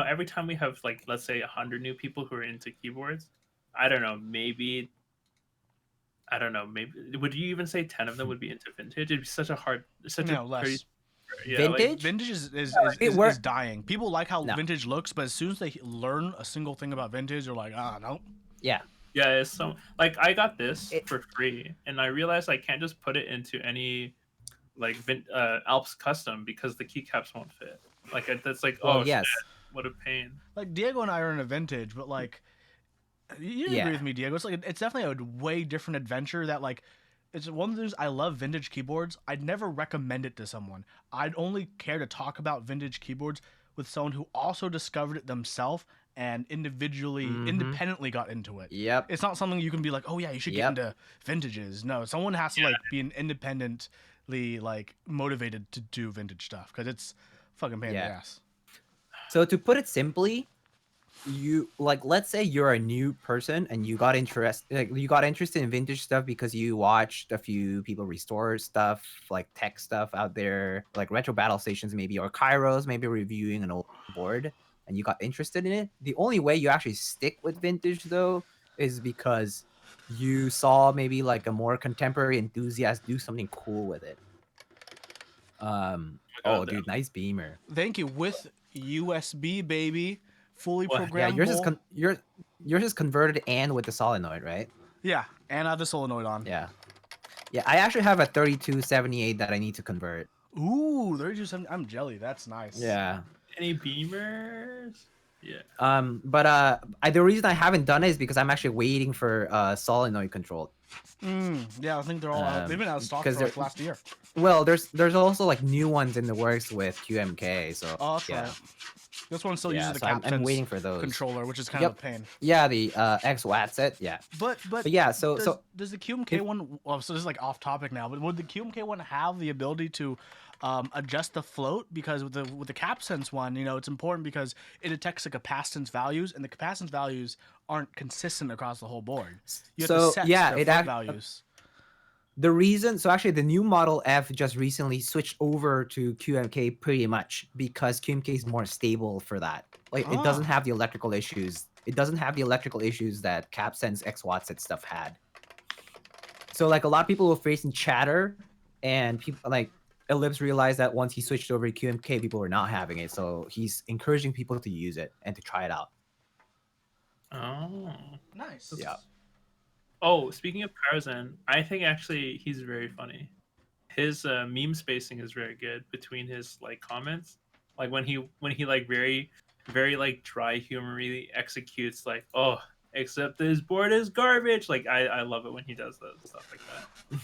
every time we have like, let's say, 100 new people who are into keyboards, I don't know, maybe I don't know, maybe would you even say 10 of them would be into vintage? It'd be such a No, crazy, less. yeah, like Vintage? Vintage is is, yeah, is, like It is work. is dying. People like how No. vintage looks, but as soon as they learn a single thing about vintage, they're like, no. Yeah. yeah, it's so like I got this It, for free, and I realized I can't just put it into any like Alps custom because the keycaps won't fit. Like that's like, well, oh shit, yes. what a pain. Like Diego and I are in a vintage, but like you agree Yeah. with me, Diego. It's definitely a way different adventure that like it's one of those I love vintage keyboards. I'd never recommend it to someone. I'd only care to talk about vintage keyboards with someone who also discovered it themselves and Mm-hmm. independently got into it. Yep. It's not something you can be like, "Oh yeah, you should get Yep. into vintages." No, someone has to like be an independently like motivated to do vintage stuff cuz it's fucking pain in the Yeah. ass. So to put it simply, you like let's say you're a new person and you got interested in vintage stuff because you watched a few people restore stuff like tech stuff out there, like retro battle stations maybe, or Kairos maybe reviewing an old board, and you got interested in it. The only way you actually stick with vintage though is because you saw maybe like a more contemporary enthusiast do something cool with it. Oh my Oh god, dude, nice beamer. Thank you with USB baby, fully what? Yeah, programmable. yours is converted and with the solenoid, right? Yeah, and I have the solenoid on. Yeah. Yeah, I actually have a 3278 that I need to convert. Ooh, 3270. I'm jelly. That's nice. Yeah. Any beamers? Yeah. The reason I haven't done it is because I'm actually waiting for solenoid control. Yeah, I think they're all out. They've been out of stock Because for like last year. well, there's also like new ones in the works with QMK, so Oh, that's yeah. right. This one still Yeah, uses the so I'm CapSense waiting for those. controller, which is kind of a Yep. pain. Yeah, the X Watt set, yeah. But But yeah, does the QMK one? Well, so this is like off topic now. But would the QMK one have the ability to adjust the float? Because with the CapSense one, it's important because it detects the capacitance values, and the capacitance values aren't consistent across the whole board. You have to so set yeah, their it float act values. the reason so actually the new Model F just recently switched over to QMK pretty much because QMK is more stable for that. Like it doesn't Ah, have the electrical issues. It doesn't have the electrical issues that CapSense X Watts stuff had. So like a lot of people were facing chatter, and people like Ellipse realized that once he switched over to QMK, people were not having it. So he's encouraging people to use it and to try it out. Oh. nice. Yeah. Oh, speaking of Tarzan, I think actually he's very funny. His meme spacing is very good between his like comments. Like when he like very like dry humory executes like, oh, except this board is garbage. Like I love it when he does those stuff like that.